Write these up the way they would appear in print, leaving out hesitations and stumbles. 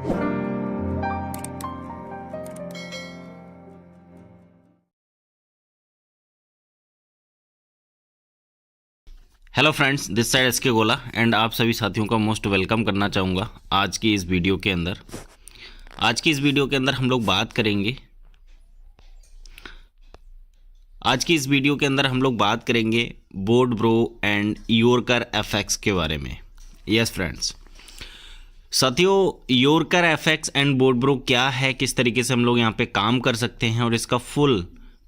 Hello friends, this side S K Gola and आप सभी साथियों का मोस्ट वेलकम करना चाहूँगा आज की इस वीडियो के अंदर। आज की इस वीडियो के अंदर हम लोग बात करेंगे बोर्ड ब्रो एंड योरकर एफएक्स के बारे में। यस फ्रेंड्स, साथियों, योरकर एफएक्स एंड बोर्ड ब्रो क्या है, किस तरीके से हम लोग यहाँ पे काम कर सकते हैं और इसका फुल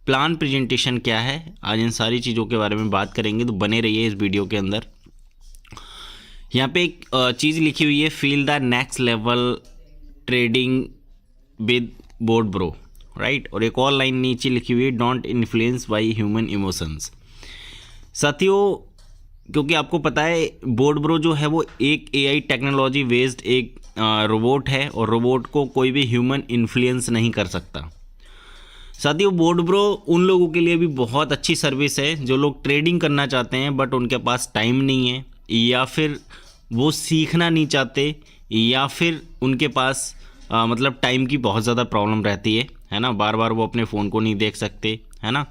प्लान प्रेजेंटेशन क्या है, आज इन सारी चीज़ों के बारे में बात करेंगे। तो बने रहिए इस वीडियो के अंदर। यहाँ पे एक चीज़ लिखी हुई है, feel the next level trading with board bro, right. और एक और लाइन नीचे लिखी हुई है, don't influence by human emotions. साथियों, क्योंकि आपको पता है बोर्ड ब्रो जो है वो एक एआई टेक्नोलॉजी बेस्ड एक रोबोट है और रोबोट को कोई भी ह्यूमन इन्फ्लुएंस नहीं कर सकता। साथियों, बोर्ड ब्रो उन लोगों के लिए भी बहुत अच्छी सर्विस है जो लोग ट्रेडिंग करना चाहते हैं बट उनके पास टाइम नहीं है, या फिर वो सीखना नहीं चाहते, या फिर उनके पास मतलब टाइम की बहुत ज़्यादा प्रॉब्लम रहती है ना। बार बार वो अपने फ़ोन को नहीं देख सकते, है ना।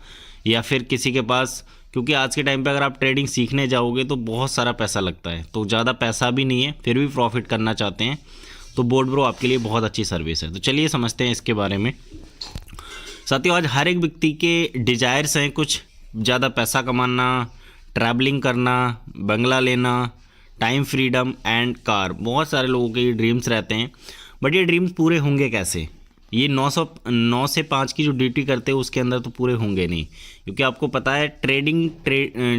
या फिर किसी के पास, क्योंकि आज के टाइम पे अगर आप ट्रेडिंग सीखने जाओगे तो बहुत सारा पैसा लगता है, तो ज़्यादा पैसा भी नहीं है, फिर भी प्रॉफिट करना चाहते हैं, तो बोर्ड ब्रो आपके लिए बहुत अच्छी सर्विस है। तो चलिए समझते हैं इसके बारे में। साथियों, आज हर एक व्यक्ति के डिजायर्स हैं, कुछ ज़्यादा पैसा कमाना, ट्रैवलिंग करना, बंगला लेना, टाइम फ्रीडम एंड कार। बहुत सारे लोगों के ये ड्रीम्स रहते हैं, बट ये ड्रीम्स पूरे होंगे कैसे? ये 9 से 5 की जो ड्यूटी करते हैं उसके अंदर तो पूरे होंगे नहीं, क्योंकि आपको पता है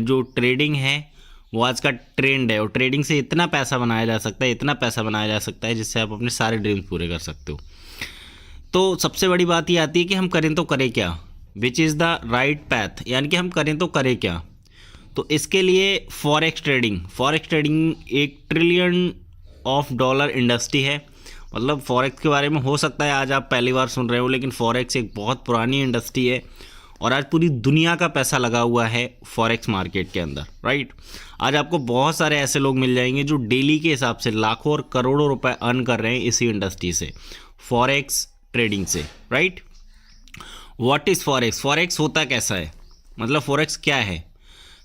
जो ट्रेडिंग है वो आज का ट्रेंड है, और ट्रेडिंग से इतना पैसा बनाया जा सकता है जिससे आप अपने सारे ड्रीम्स पूरे कर सकते हो। तो सबसे बड़ी बात ये आती है कि हम करें तो करें क्या, which is the right path, यानी कि हम करें तो करें क्या। तो इसके लिए फॉरेक्स ट्रेडिंग $1 ट्रिलियन इंडस्ट्री है। मतलब फॉरेक्स के बारे में हो सकता है आज आप पहली बार सुन रहे हो, लेकिन फॉरेक्स एक बहुत पुरानी इंडस्ट्री है और आज पूरी दुनिया का पैसा लगा हुआ है फॉरेक्स मार्केट के अंदर, राइट। आज आपको बहुत सारे ऐसे लोग मिल जाएंगे जो डेली के हिसाब से लाखों और करोड़ों रुपए अर्न कर रहे हैं इसी इंडस्ट्री से, फॉरेक्स ट्रेडिंग से, right. What is forex? Forex होता कैसा है, मतलब फॉरेक्स क्या है?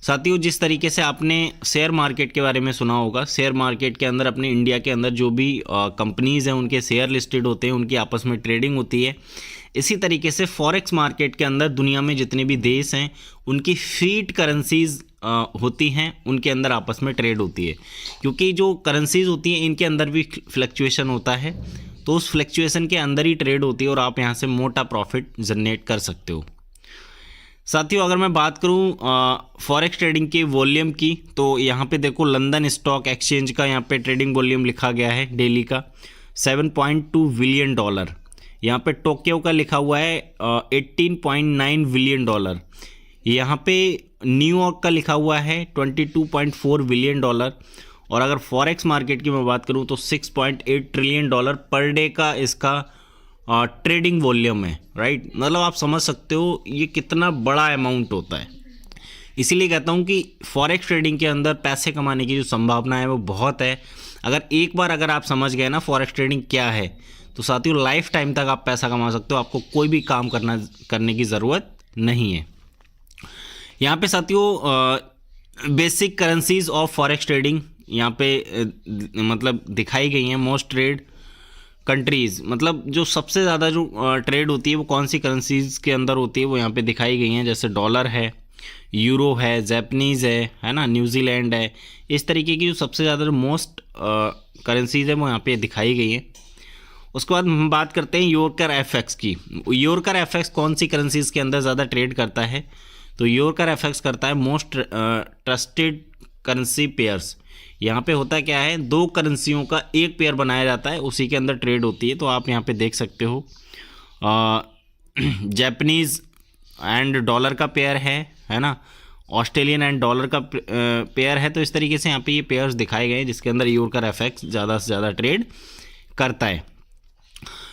साथियों, जिस तरीके से आपने शेयर मार्केट के बारे में सुना होगा, शेयर मार्केट के अंदर अपने इंडिया के अंदर जो भी कंपनीज़ हैं उनके शेयर लिस्टेड होते हैं, उनकी आपस में ट्रेडिंग होती है। इसी तरीके से फॉरेक्स मार्केट के अंदर दुनिया में जितने भी देश हैं उनकी फीट करेंसीज होती हैं, उनके अंदर आपस में ट्रेड होती है। क्योंकि जो करेंसीज होती हैं इनके अंदर भी फ्लक्चुएशन होता है, तो उस फ्लक्चुएशन के अंदर ही ट्रेड होती है और आप यहाँ से मोटा प्रॉफिट जनरेट कर सकते हो। साथियों, अगर मैं बात करूँ फॉरेक्स ट्रेडिंग के वॉल्यूम की, तो यहाँ पे देखो लंदन स्टॉक एक्सचेंज का यहाँ पे ट्रेडिंग वॉल्यूम लिखा गया है डेली का $7.2 बिलियन। यहाँ पे टोक्यो का लिखा हुआ है $18.9 बिलियन। यहाँ पे न्यूयॉर्क का लिखा हुआ है $22.4 बिलियन। और अगर फॉरेक्स मार्केट की मैं बात करूँ तो $6.8 ट्रिलियन पर डे का इसका ट्रेडिंग वॉल्यूम है, राइट। मतलब आप समझ सकते हो ये कितना बड़ा अमाउंट होता है। इसीलिए कहता हूँ कि फॉरेक्स ट्रेडिंग के अंदर पैसे कमाने की जो संभावना है वो बहुत है। अगर आप समझ गए ना फॉरेक्स ट्रेडिंग क्या है, तो साथियों लाइफ टाइम तक आप पैसा कमा सकते हो, आपको कोई भी काम करने की ज़रूरत नहीं है। यहाँ पे साथियों basic currencies of forex trading यहाँ पे मतलब दिखाई गई हैं। मोस्ट ट्रेड कंट्रीज़, मतलब जो सबसे ज़्यादा जो ट्रेड होती है वो कौन सी करेंसीज़ के अंदर होती है वो यहाँ पे दिखाई गई हैं। जैसे डॉलर है, यूरो है, जैपनीज़ है ना, न्यूजीलैंड है। इस तरीके की जो सबसे ज़्यादा जो मोस्ट करेंसीज़ है वो यहाँ पे दिखाई गई हैं। उसके बाद हम बात करते हैं योरकर एफएक्स की। योरकर एफएक्स कौन सी करेंसीज़ के अंदर ज़्यादा ट्रेड करता है? तो योरकर एफएक्स करता है मोस्ट ट्रस्टेड करेंसी पेयर्स। यहाँ पे होता क्या है, दो करेंसियों का एक पेयर बनाया जाता है, उसी के अंदर ट्रेड होती है। तो आप यहाँ पे देख सकते हो जापानीज़ एंड डॉलर का पेयर है ना, ऑस्ट्रेलियन एंड डॉलर का पेयर है। तो इस तरीके से यहाँ पे ये पेयर्स दिखाए गए हैं जिसके अंदर योरकर एफएक्स ज़्यादा से ज़्यादा ट्रेड करता है।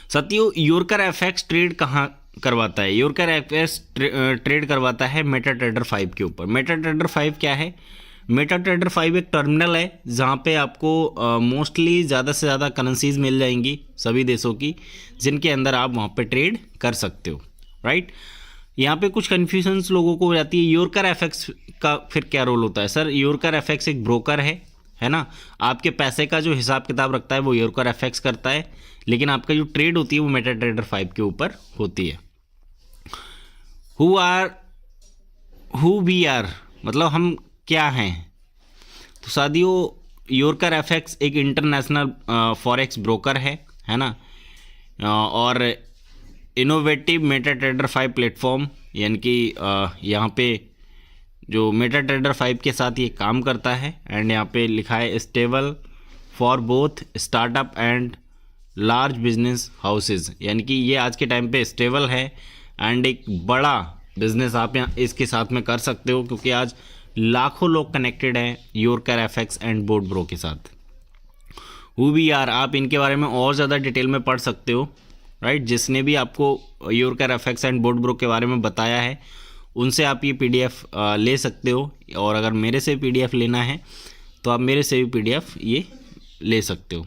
साथियों, योरकर एफएक्स ट्रेड कहाँ करवाता है? योरकर एफएक्स ट्रेड करवाता है मेटाट्रेडर 5 के ऊपर। मेटाट्रेडर 5 क्या है? मेटा ट्रेडर 5 एक टर्मिनल है जहाँ पे आपको मोस्टली ज़्यादा से ज़्यादा करेंसीज मिल जाएंगी सभी देशों की, जिनके अंदर आप वहाँ पे ट्रेड कर सकते हो, राइट। यहाँ पे कुछ कन्फ्यूजन्स लोगों को हो जाती है, योरकर एफएक्स का फिर क्या रोल होता है। सर योरकर एफएक्स एक ब्रोकर है ना, आपके पैसे का जो हिसाब किताब रखता है वो योरकर एफएक्स करता है, लेकिन आपका जो ट्रेड होती है वो मेटा ट्रेडर 5 के ऊपर होती है। हु वी आर मतलब हम क्या हैं, तो साथियों योरकर एफएक्स एक इंटरनेशनल फॉरेक्स ब्रोकर है ना, और इनोवेटिव मेटा ट्रेडर 5 प्लेटफॉर्म, यानी कि यहाँ पे जो मेटा ट्रेडर 5 के साथ ये काम करता है। एंड यहाँ पे लिखा है stable for both startup and large business houses, यानी कि ये आज के टाइम पे स्टेबल है एंड एक बड़ा बिजनेस आप यहाँ इसके साथ में कर सकते हो, क्योंकि आज लाखों लोग कनेक्टेड हैं योरकर एफएक्स एंड बोर्ड ब्रो के साथ। हु वी आर, आप इनके बारे में और ज़्यादा डिटेल में पढ़ सकते हो, राइट। जिसने भी आपको योरकर एफएक्स एंड बोर्ड ब्रो के बारे में बताया है उनसे आप ये पीडीएफ ले सकते हो, और अगर मेरे से पीडीएफ लेना है तो आप मेरे से भी पीडीएफ ये ले सकते हो।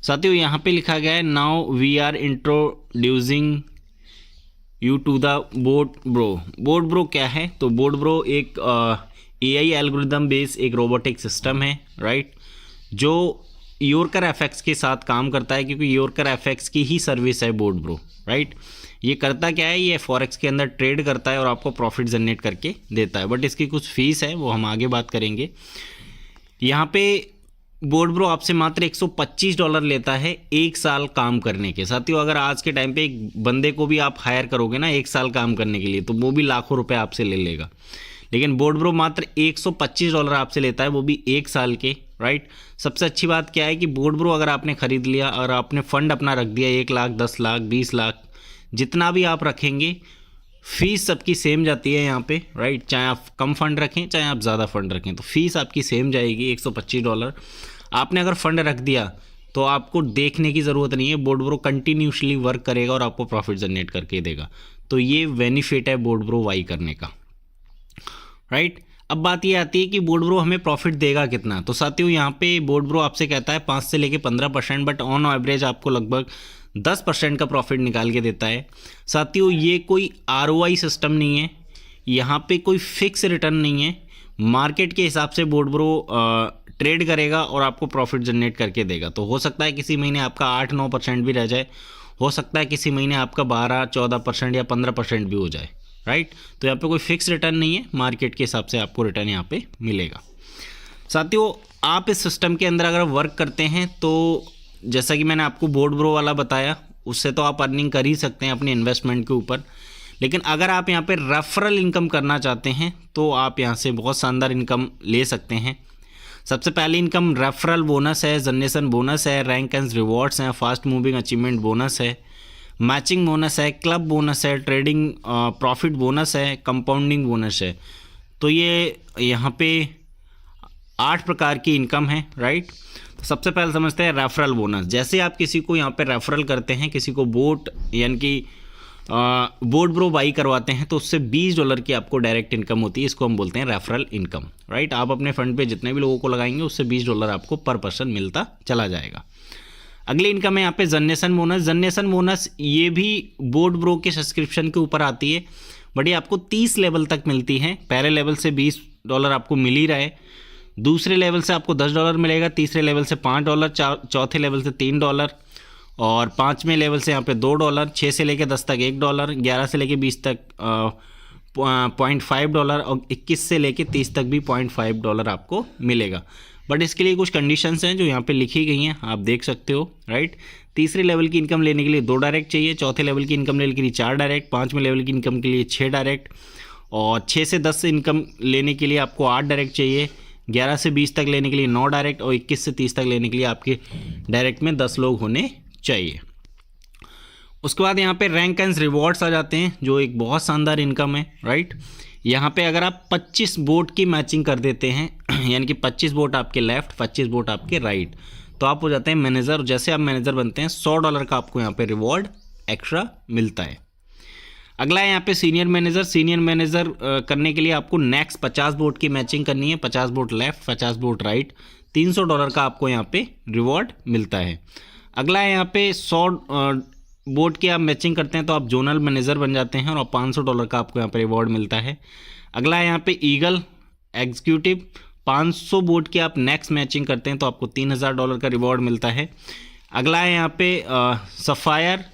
साथियों यहाँ पे लिखा गया है now we are introducing you to the board bro. Board bro क्या है, तो बोर्ड ब्रो एक एआई एल्गोरिदम बेस्ड एक रोबोटिक सिस्टम है, राइट, जो योरकर एफएक्स के साथ काम करता है, क्योंकि योरकर एफएक्स की ही सर्विस है बोर्ड ब्रो, राइट। ये करता क्या है, ये फॉरेक्स के अंदर ट्रेड करता है और आपको प्रॉफिट जनरेट करके देता है, बट इसकी कुछ फीस है वो हम आगे बात करेंगे। यहाँ पे बोर्ड ब्रो आपसे मात्र $125 लेता है 1 साल काम करने के। साथियों अगर आज के टाइम पे एक बंदे को भी आप हायर करोगे ना 1 साल काम करने के लिए, तो वो भी लाखों रुपए आपसे ले लेगा, लेकिन बोर्ड ब्रो मात्र $125 आपसे लेता है, वो भी 1 साल के, राइट। सबसे अच्छी बात क्या है कि बोर्ड ब्रो अगर आपने ख़रीद लिया और आपने फ़ंड अपना रख दिया 1 लाख, 10 लाख, 20 लाख, जितना भी आप रखेंगे फ़ीस सबकी सेम जाती है यहाँ पे, राइट। चाहे आप कम फंड रखें चाहे आप ज़्यादा फंड रखें, तो फीस आपकी सेम जाएगी $125। आपने अगर फंड रख दिया तो आपको देखने की ज़रूरत नहीं है, बोर्ड ब्रो कंटिन्यूसली वर्क करेगा और आपको प्रॉफिट जनरेट करके देगा। तो ये बेनिफिट है बोर्ड ब्रो वाई करने का, राइट। अब बात ये आती है कि बोर्ड ब्रो हमें प्रॉफिट देगा कितना। तो साथियों यहाँ पे बोर्ड ब्रो आपसे कहता है 5 से लेके 15%, बट ऑन एवरेज आपको लगभग 10% का प्रॉफिट निकाल के देता है। साथियों ये कोई आरओआई सिस्टम नहीं है, यहाँ पे कोई फिक्स रिटर्न नहीं है, मार्केट के हिसाब से बोर्ड ब्रो ट्रेड करेगा और आपको प्रॉफिट जनरेट करके देगा। तो हो सकता है किसी महीने आपका 8-9% भी रह जाए, हो सकता है किसी महीने आपका 12-14% या 15% भी हो जाए, राइट। तो यहाँ पे कोई फिक्स रिटर्न नहीं है, मार्केट के हिसाब से आपको रिटर्न यहाँ पे मिलेगा। साथियों आप इस सिस्टम के अंदर अगर वर्क करते हैं तो जैसा कि मैंने आपको बोर्ड ब्रो वाला बताया, उससे तो आप अर्निंग कर ही सकते हैं अपने इन्वेस्टमेंट के ऊपर, लेकिन अगर आप यहाँ पे रेफरल इनकम करना चाहते हैं तो आप यहाँ से बहुत शानदार इनकम ले सकते हैं। सबसे पहली इनकम रेफरल बोनस है, जनरेशन बोनस है, रैंक एंड रिवॉर्ड्स हैं, फास्ट मूविंग अचीवमेंट बोनस है, मैचिंग बोनस है, क्लब बोनस है, ट्रेडिंग प्रॉफिट बोनस है, कंपाउंडिंग बोनस है। तो ये यहाँ पे 8 प्रकार की इनकम है, राइट। तो सबसे पहले समझते हैं रेफरल बोनस। जैसे आप किसी को यहाँ पे रेफरल करते हैं, किसी को बोट यानी कि बोर्ड ब्रो बाई करवाते हैं, तो उससे $20 की आपको डायरेक्ट इनकम होती है, इसको हम बोलते हैं रेफरल इनकम, राइट। आप अपने फंड पे जितने भी लोगों को लगाएंगे उससे $20 आपको पर पर्सन मिलता चला जाएगा। अगली इनकम है यहाँ पे जनरेशन बोनस। जनरेशन बोनस ये भी बोर्ड ब्रो के सब्सक्रिप्शन के ऊपर आती है, बट ये आपको 30 लेवल तक मिलती है। पहले लेवल से $20 आपको मिल ही रहा है, दूसरे लेवल से आपको $10 मिलेगा, तीसरे लेवल से $5, चौथे लेवल से $3 और 5वें लेवल से यहाँ पे $2, 6 से लेके 10 तक $1, 11 से लेके 20 तक $0.5 और 21 से लेके 30 तक भी $0.5 आपको मिलेगा। बट इसके लिए कुछ कंडीशंस हैं जो यहाँ पे लिखी गई हैं, आप देख सकते हो, राइट। तीसरे लेवल की इनकम लेने के लिए 2 डायरेक्ट चाहिए, चौथे लेवल की इनकम लेने के लिए 4 डायरेक्ट, 5वें लेवल की इनकम के लिए 6 डायरेक्ट और 6 से 10 से इनकम लेने के लिए आपको 8 डायरेक्ट चाहिए, 11 से 20 तक लेने के लिए 9 डायरेक्ट और 21 से 30 तक लेने के लिए आपके डायरेक्ट में 10 लोग होने चाहिए। उसके बाद यहाँ पे रैंक एंड रिवॉर्ड्स आ जाते हैं, जो एक बहुत शानदार इनकम है, राइट। यहाँ पे अगर आप 25 बोट की मैचिंग कर देते हैं, यानी कि 25 बोट आपके लेफ्ट, 25 बोट आपके राइट, तो आप हो जाते हैं मैनेजर। जैसे आप मैनेजर बनते हैं $100 का आपको यहाँ पे रिवॉर्ड एक्स्ट्रा मिलता है। अगला है यहाँ पे सीनियर मैनेजर। सीनियर मैनेजर करने के लिए आपको नेक्स्ट 50 बोट की मैचिंग करनी है, 50 बोट लेफ्ट 50 बोट राइट, $300 का आपको यहाँ पे रिवॉर्ड मिलता है। अगला है यहाँ पे 100 बोट की आप मैचिंग करते हैं तो आप जोनल मैनेजर बन जाते हैं और $500 का आपको यहाँ पे रिवॉर्ड मिलता है। अगला है यहाँ पे ईगल एग्जीक्यूटिव, 500 बोट की आप नेक्स्ट मैचिंग करते हैं तो आपको $3000 का रिवॉर्ड मिलता है। अगला है यहाँ पे सफ़ायर,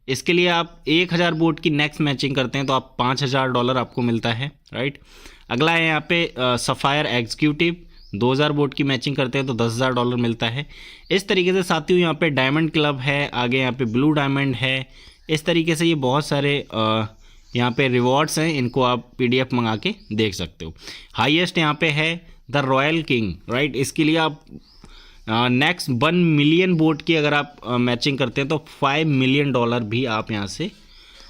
इसके लिए आप 1000 बोट की नेक्स्ट मैचिंग करते हैं तो आप $5000 आपको मिलता है, राइट। अगला है यहाँ पे सफ़ायर एग्जीक्यूटिव, 2000 बोट की मैचिंग करते हैं तो $10,000 मिलता है। इस तरीके से साथियों यहाँ पे डायमंड क्लब है, आगे यहाँ पे ब्लू डायमंड है। इस तरीके से ये बहुत सारे यहाँ पे रिवॉर्ड्स हैं, इनको आप PDF मंगा के देख सकते हो। हाईएस्ट यहाँ पे है द रॉयल किंग, राइट। इसके लिए आप नेक्स्ट 1 मिलियन बोट की अगर आप मैचिंग करते हैं तो $5 मिलियन भी आप यहाँ से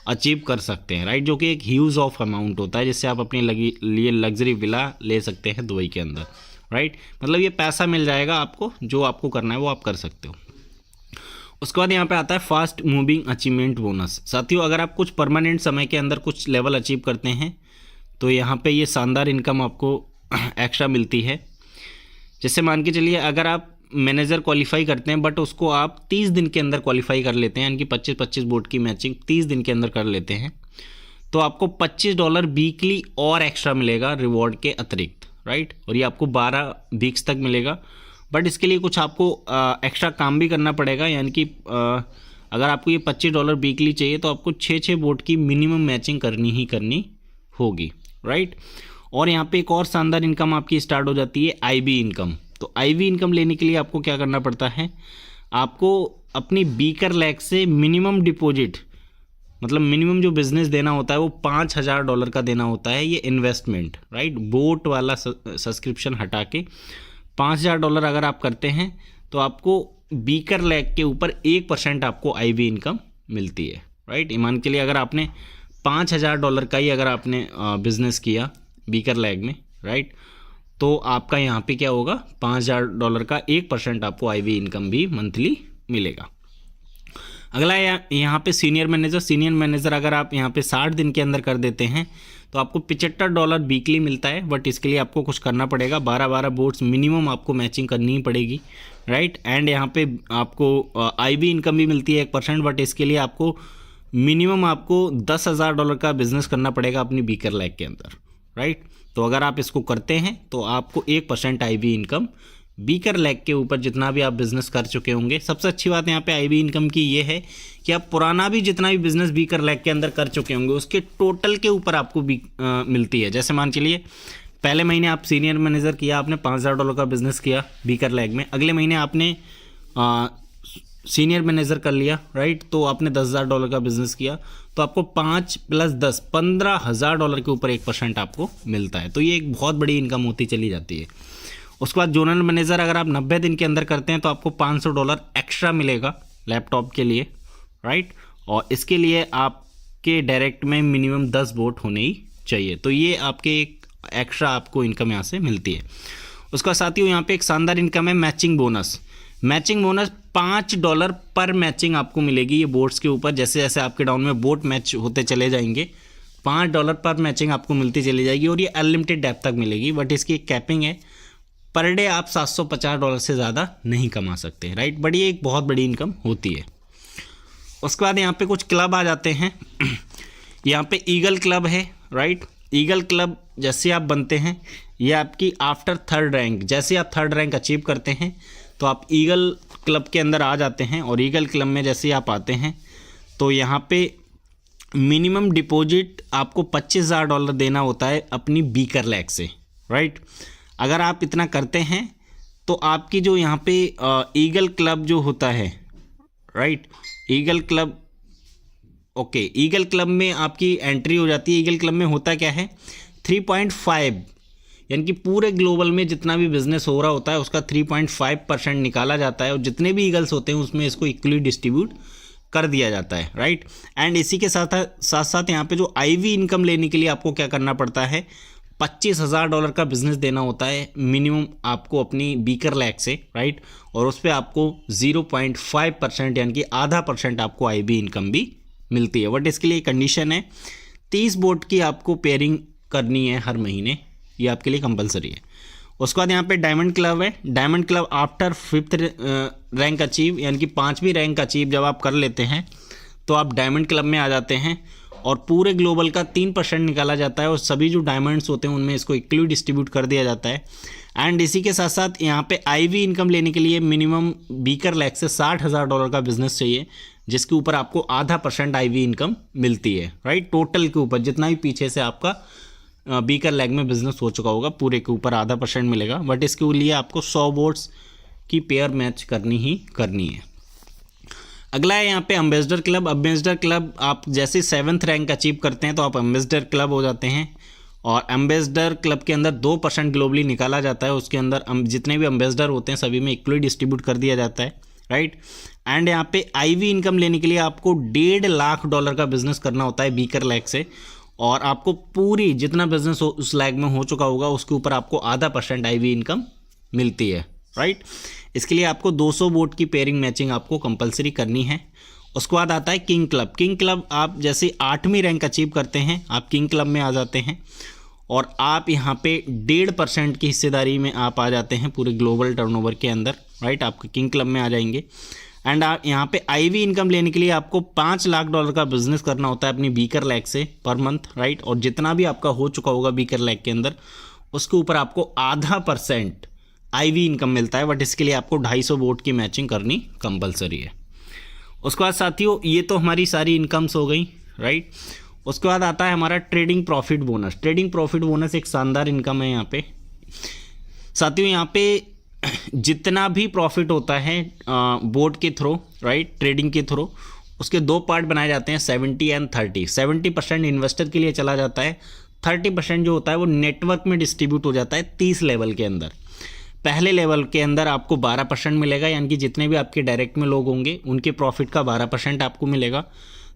अचीव कर सकते हैं, राइट, जो कि एक ह्यूज ऑफ अमाउंट होता है, जिससे आप अपने लिए लग्जरी विला ले सकते हैं दुबई के अंदर, राइट। मतलब ये पैसा मिल जाएगा आपको, जो आपको करना है वो आप कर सकते हो। उसके बाद यहाँ पे आता है फास्ट मूविंग अचीवमेंट बोनस। साथियों अगर आप कुछ परमानेंट समय के अंदर कुछ लेवल अचीव करते हैं तो यहाँ पे ये शानदार इनकम आपको एक्स्ट्रा मिलती है। जैसे मान के चलिए अगर आप मैनेजर क्वालिफाई करते हैं बट उसको आप 30 दिन के अंदर क्वालिफाई कर लेते हैं, यानी कि 25-25 बोट की मैचिंग 30 दिन के अंदर कर लेते हैं, तो आपको $25 वीकली और एक्स्ट्रा मिलेगा रिवॉर्ड के अतिरिक्त, राइट। और ये आपको 12 वीक्स तक मिलेगा, बट इसके लिए कुछ आपको एक्स्ट्रा काम भी करना पड़ेगा, यानी कि अगर आपको ये $25 वीकली चाहिए तो आपको 6 बोट की मिनिमम मैचिंग करनी ही करनी होगी, राइट। और यहाँ पे एक और शानदार इनकम आपकी स्टार्ट हो जाती है IB इनकम। तो IB इनकम लेने के लिए आपको क्या करना पड़ता है, आपको अपनी बीकर लैग से मिनिमम डिपॉजिट, मतलब मिनिमम जो बिजनेस देना होता है वो $5000 का देना होता है। ये इन्वेस्टमेंट, राइट, बोट वाला सब्सक्रिप्शन हटा के $5000 अगर आप करते हैं तो आपको बीकर लैग के ऊपर 1% आपको IB इनकम मिलती है, राइट। मान के लिए अगर आपने $5000 का ही अगर आपने बिजनेस किया बीकर लैग में, राइट, तो आपका यहाँ पे क्या होगा, $5000 का 1% आपको IB इनकम भी मंथली मिलेगा। अगला यहाँ पे सीनियर मैनेजर। सीनियर मैनेजर अगर आप यहाँ पे 60 दिन के अंदर कर देते हैं तो आपको $75 वीकली मिलता है, बट इसके लिए आपको कुछ करना पड़ेगा, 12 बोट्स मिनिमम आपको मैचिंग करनी ही पड़ेगी, राइट। एंड यहाँ पे आपको IB इनकम भी मिलती है 1%, बट इसके लिए आपको मिनिमम आपको $10,000 का बिजनेस करना पड़ेगा अपनी बीकर लैग के अंदर, राइट। तो अगर आप इसको करते हैं तो आपको 1% IB इनकम बीकर लैग के ऊपर जितना भी आप बिज़नेस कर चुके होंगे। सबसे अच्छी बात यहाँ पे IB इनकम की ये है कि आप पुराना भी जितना भी बिज़नेस बीकर लैग के अंदर कर चुके होंगे उसके टोटल के ऊपर आपको मिलती है। जैसे मान चलिए पहले महीने आप सीनियर मैनेजर किया, आपने $5000 का बिज़नेस किया बीकर लैग में, अगले महीने आपने सीनियर मैनेजर कर लिया, राइट, तो आपने $10,000 का बिज़नेस किया तो आपको 5 + 10 $15,000 के ऊपर 1% आपको मिलता है। तो ये एक बहुत बड़ी इनकम होती चली जाती है। उसके बाद जोनल मैनेजर अगर आप 90 दिन के अंदर करते हैं तो आपको $500 एक्स्ट्रा मिलेगा लैपटॉप के लिए, राइट। और इसके लिए आपके डायरेक्ट में मिनिमम 10 बोट होने ही चाहिए। तो ये आपके एक एक्स्ट्रा आपको इनकम यहाँ से मिलती है। उसका साथियों यहाँ पे एक शानदार इनकम है मैचिंग बोनस। मैचिंग बोनस $5 पर मैचिंग आपको मिलेगी ये बोट्स के ऊपर। जैसे जैसे आपके डाउन में बोट मैच होते चले जाएंगे $5 पर मैचिंग आपको मिलती चली जाएगी और ये अनलिमिटेड डेप्थ तक मिलेगी, बट इसकी एक कैपिंग है, पर डे आप $750 से ज़्यादा नहीं कमा सकते, राइट। बट ये एक बहुत बड़ी इनकम होती है। उसके बाद यहाँ पे कुछ क्लब आ जाते हैं। यहाँ पे ईगल क्लब है, राइट। ईगल क्लब जैसे आप बनते हैं ये आपकी आफ्टर 3rd रैंक, जैसे आप 3rd रैंक अचीव करते हैं तो आप ईगल क्लब के अंदर आ जाते हैं। और ईगल क्लब में जैसे आप आते हैं तो यहाँ पे मिनिमम डिपॉजिट आपको $25,000 देना होता है अपनी बीकर लैग से, राइट। अगर आप इतना करते हैं तो आपकी जो यहाँ पे ईगल क्लब जो होता है, right, eagle club, okay, eagle club में आपकी एंट्री हो जाती है। ईगल क्लब में होता क्या है, 3.5, यानी कि पूरे ग्लोबल में जितना भी बिजनेस हो रहा होता है उसका 3.5% निकाला जाता है और जितने भी ईगल्स होते हैं उसमें इसको इक्वली डिस्ट्रीब्यूट कर दिया जाता है, राइट। एंड इसी के साथ साथ यहाँ पे जो IB इनकम लेने के लिए आपको क्या करना पड़ता है, $25,000 का बिजनेस देना होता है मिनिमम आपको अपनी बीकर लैग से, राइट। और उस पर आपको 0.5% यानी कि ½ % आपको IB इनकम भी मिलती है। बट इसके लिए कंडीशन है 30 बोट की आपको पेयरिंग करनी है हर महीने, ये आपके लिए कंपलसरी है। उसके बाद यहाँ पे डायमंड क्लब है। Diamond club after 5th rank achieve, यानी कि 5वीं रैंक अचीव जब आप कर लेते हैं तो आप डायमंड क्लब में आ जाते हैं और पूरे ग्लोबल का 3% निकाला जाता है और सभी जो डायमंड्स होते हैं उनमें इसको इक्वली डिस्ट्रीब्यूट कर दिया जाता है। एंड इसी के साथ साथ यहाँ पे आईवी इनकम लेने के लिए मिनिमम बीकर लैक से $60,000 का बिजनेस चाहिए, जिसके ऊपर आपको आधा % आईवी इनकम मिलती है, राइट। टोटल के ऊपर जितना भी पीछे से आपका बीकर लैग में बिजनेस हो चुका होगा पूरे के ऊपर आधा % मिलेगा। बट इसके लिए आपको 100 बोट्स की पेयर मैच करनी ही करनी है। अगला है यहाँ पे एम्बेसडर क्लब। एम्बेसडर क्लब आप जैसे 7th रैंक अचीव करते हैं तो आप एम्बेसडर क्लब हो जाते हैं और एम्बेसडर क्लब के अंदर 2% ग्लोबली निकाला जाता है। उसके अंदर जितने भी एम्बेसडर होते हैं सभी में इक्वली डिस्ट्रीब्यूट कर दिया जाता है, राइट। एंड यहाँ पे आईवी इनकम लेने के लिए आपको $1.5 लाख का बिजनेस करना होता है बीकर लैग से, और आपको पूरी जितना बिजनेस हो उस लैग में हो चुका होगा उसके ऊपर आपको आधा % आईवी इनकम मिलती है, राइट। इसके लिए आपको 200 बोट की पेयरिंग मैचिंग आपको कंपलसरी करनी है। उसके बाद आता है किंग क्लब। किंग क्लब आप जैसे 8वीं रैंक अचीव करते हैं आप किंग क्लब में आ जाते हैं और आप यहाँ पे 1.5% की हिस्सेदारी में आप आ जाते हैं पूरे ग्लोबल टर्नओवर के अंदर, राइट। आप किंग क्लब में आ जाएंगे। एंड आप यहाँ पे आईवी इनकम लेने के लिए आपको $5 लाख का बिजनेस करना होता है अपनी बीकर लैग से पर मंथ, राइट। और जितना भी आपका हो चुका होगा बीकर लैग के अंदर उसके ऊपर आपको आधा % आईवी इनकम मिलता है। बट इसके लिए आपको 250 बोट की मैचिंग करनी कंपलसरी है। उसके बाद साथियों ये तो हमारी सारी इनकम्स हो गई, राइट। उसके बाद आता है हमारा trading profit bonus. Trading profit bonus एक शानदार इनकम है यहाँ पे साथियों। यहाँ पे जितना भी प्रॉफिट होता है बोट के थ्रू, राइट, ट्रेडिंग के थ्रू, उसके 2 पार्ट बनाए जाते हैं 70 एंड 30। 70% इन्वेस्टर के लिए चला जाता है, 30% जो होता है वो नेटवर्क में डिस्ट्रीब्यूट हो जाता है 30 लेवल के अंदर। पहले लेवल के अंदर आपको 12% मिलेगा, यानी कि जितने भी आपके डायरेक्ट में लोग होंगे उनके प्रॉफिट का 12% आपको मिलेगा।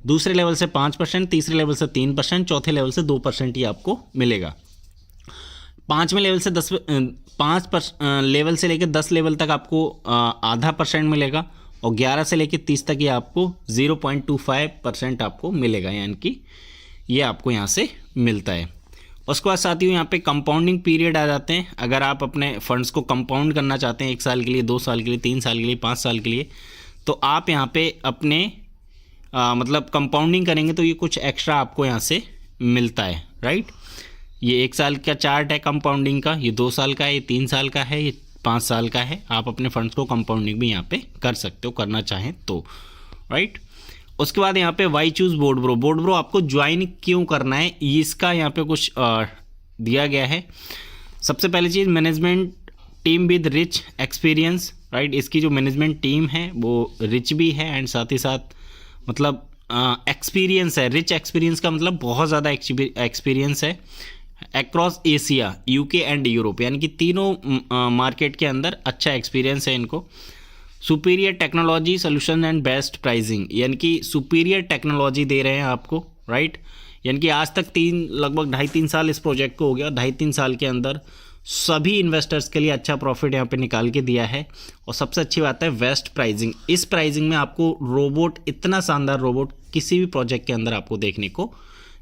दूसरे लेवल से 5%, तीसरे लेवल से 3%, चौथे लेवल से 2% ही आपको मिलेगा। 5वें लेवल से 5 लेवल से लेकर 10 लेवल तक आपको आधा % मिलेगा और 11 से लेकर 30 तक ये आपको 0.25% आपको मिलेगा, यानी कि ये आपको यहाँ से मिलता है। उसके बाद साथियों यहाँ पे कंपाउंडिंग पीरियड आ जाते हैं। अगर आप अपने फंड्स को कंपाउंड करना चाहते हैं 1 साल के लिए, 2 साल के लिए, 3 साल के लिए, 5 साल के लिए, तो आप यहाँ पे अपने मतलब कंपाउंडिंग करेंगे तो ये कुछ एक्स्ट्रा आपको यहाँ से मिलता है, राइट। ये 1 साल का चार्ट है कंपाउंडिंग का, ये 2 साल का है, ये 3 साल का है, ये 5 साल का है। आप अपने फंड्स को कंपाउंडिंग भी यहाँ पे कर सकते हो, करना चाहें तो, राइट। उसके बाद यहाँ पे why choose board bro. Board bro आपको ज्वाइन क्यों करना है इसका यहाँ पे कुछ दिया गया है। सबसे पहली चीज़ management team with rich experience, right. इसकी जो मैनेजमेंट टीम है वो रिच भी है एंड साथ ही साथ मतलब एक्सपीरियंस है। रिच एक्सपीरियंस का मतलब बहुत ज़्यादा एक्सपीरियंस है across Asia, UK and Europe, यानी कि तीनों मार्केट के अंदर अच्छा एक्सपीरियंस है इनको। Superior technology solution and best pricing, यानी कि सुपीरियर टेक्नोलॉजी दे रहे हैं आपको, राइट। यानी कि आज तक लगभग 2.5-3 साल इस प्रोजेक्ट को हो गया, 2.5-3 साल के अंदर सभी इन्वेस्टर्स के लिए अच्छा प्रॉफिट यहाँ पे निकाल के दिया है। और सबसे अच्छी बात है बेस्ट प्राइसिंग। इस प्राइसिंग में आपको रोबोट, इतना शानदार रोबोट किसी भी प्रोजेक्ट के अंदर आपको देखने को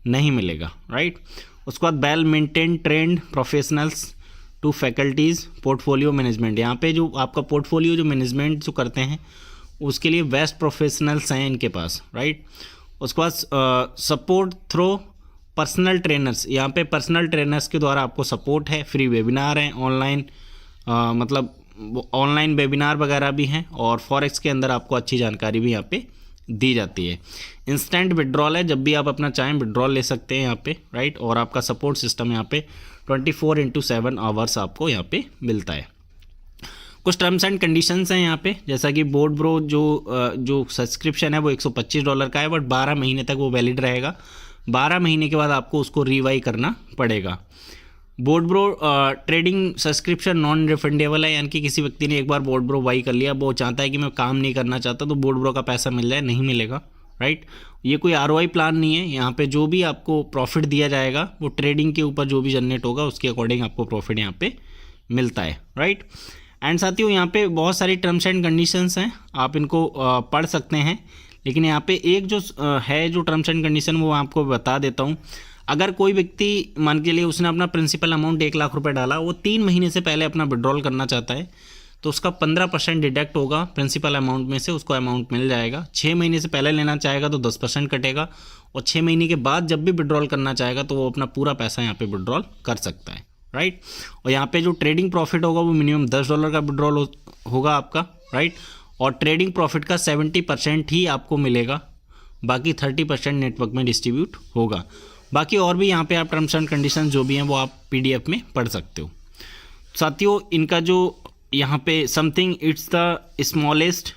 नहीं मिलेगा, राइट। उसके बाद well maintain trained professionals to faculties portfolio management. यहाँ पे जो आपका पोर्टफोलियो जो मैनेजमेंट जो करते हैं उसके लिए बेस्ट प्रोफेशनल्स हैं इनके पास, राइट। उसके बाद सपोर्ट थ्रू पर्सनल ट्रेनर्स। यहाँ पे पर्सनल ट्रेनर्स के द्वारा आपको सपोर्ट है, फ्री वेबिनार हैं, ऑनलाइन मतलब ऑनलाइन वेबिनार वगैरह भी हैं और फॉरेक्स के अंदर आपको अच्छी जानकारी भी यहाँ पे दी जाती है। इंस्टेंट विड्रॉल है, जब भी आप अपना चाहें विड्रॉल ले सकते हैं यहाँ पे, राइट। और आपका सपोर्ट सिस्टम यहाँ पे 24/7 आवर्स आपको यहाँ पे मिलता है। कुछ टर्म्स एंड कंडीशंस हैं यहाँ पे, जैसा कि बोर्ड ब्रो जो सब्सक्रिप्शन है वो $125 का है, बट 12 महीने तक वो वैलिड रहेगा। 12 महीने के बाद आपको उसको रीवाई करना पड़ेगा। Board bro trading subscription non refundable है, यानी कि किसी व्यक्ति ने एक बार बोर्ड ब्रो वाई कर लिया, वो चाहता है कि मैं काम नहीं करना चाहता तो बोर्ड ब्रो का पैसा मिल जाए, नहीं मिलेगा, राइट। ये कोई ROI प्लान नहीं है। यहाँ पे जो भी आपको प्रॉफिट दिया जाएगा वो ट्रेडिंग के ऊपर जो भी जनरेट होगा उसके अकॉर्डिंग आपको प्रॉफिट यहाँ पे मिलता है, राइट। एंड साथियों यहाँ पे बहुत सारी टर्म्स एंड कंडीशंस हैं, आप इनको पढ़ सकते हैं, लेकिन यहाँ पे एक जो है जो टर्म्स एंड कंडीशन वो आपको बता देता हूँ। अगर कोई व्यक्ति मान के लिए उसने अपना प्रिंसिपल अमाउंट 1 लाख रुपए डाला, वो 3 महीने से पहले अपना विड्रॉल करना चाहता है, तो उसका 15% डिडक्ट होगा प्रिंसिपल अमाउंट में से, उसको अमाउंट मिल जाएगा। 6 महीने से पहले लेना चाहेगा तो 10% कटेगा, और 6 महीने के बाद जब भी विड्रॉल करना चाहेगा तो वो अपना पूरा पैसा यहाँ पे विड्रॉल कर सकता है, राइट। और यहाँ पे जो ट्रेडिंग प्रॉफिट होगा वो मिनिमम $10 का विड्रॉल होगा आपका, राइट। और ट्रेडिंग प्रॉफिट का 70% ही आपको मिलेगा, बाकी 30% नेटवर्क में डिस्ट्रीब्यूट होगा। बाकी और भी यहाँ पे आप टर्म्स एंड कंडीशन जो भी हैं वो आप PDF में पढ़ सकते हो। साथियों, इनका जो यहाँ पे समथिंग इट्स द स्मॉलेस्ट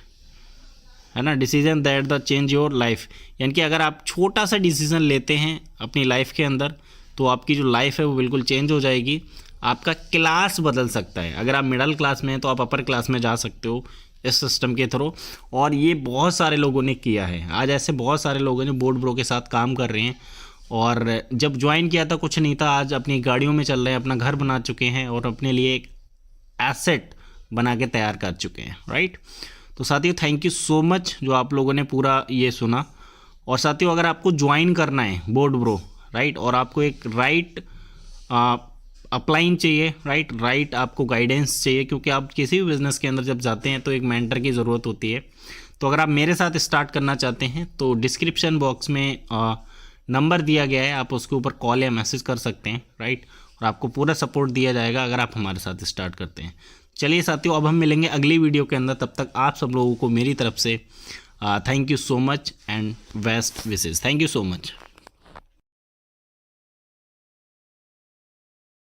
है ना decision that the change your life, यानी कि अगर आप छोटा सा डिसीजन लेते हैं अपनी लाइफ के अंदर तो आपकी जो लाइफ है वो बिल्कुल चेंज हो जाएगी। आपका क्लास बदल सकता है। अगर आप मिडिल क्लास में हैं तो आप अपर क्लास में जा सकते हो इस सिस्टम के थ्रू, और ये बहुत सारे लोगों ने किया है। आज ऐसे बहुत सारे लोग हैं जो बोर्ड ब्रो के साथ काम कर रहे हैं, और जब ज्वाइन किया था कुछ नहीं था, आज अपनी गाड़ियों में चल रहे हैं, अपना घर बना चुके हैं और अपने लिए एक एसेट बना के तैयार कर चुके हैं, राइट। तो साथियों, थैंक यू सो मच जो आप लोगों ने पूरा ये सुना। और साथियों, अगर आपको ज्वाइन करना है बोर्ड ब्रो, राइट, और आपको एक राइट अपलाइन चाहिए, राइट आपको गाइडेंस चाहिए, क्योंकि आप किसी भी बिज़नेस के अंदर जब जाते हैं तो एक मेंटर की ज़रूरत होती है। तो अगर आप मेरे साथ स्टार्ट करना चाहते हैं तो डिस्क्रिप्शन बॉक्स में नंबर दिया गया है, आप उसके ऊपर कॉल या मैसेज कर सकते हैं, राइट। और आपको पूरा सपोर्ट दिया जाएगा अगर आप हमारे साथ स्टार्ट करते हैं। चलिए साथियों, अब हम मिलेंगे अगली वीडियो के अंदर। तब तक आप सब लोगों को मेरी तरफ से thank you so much and best wishes. Thank you so much.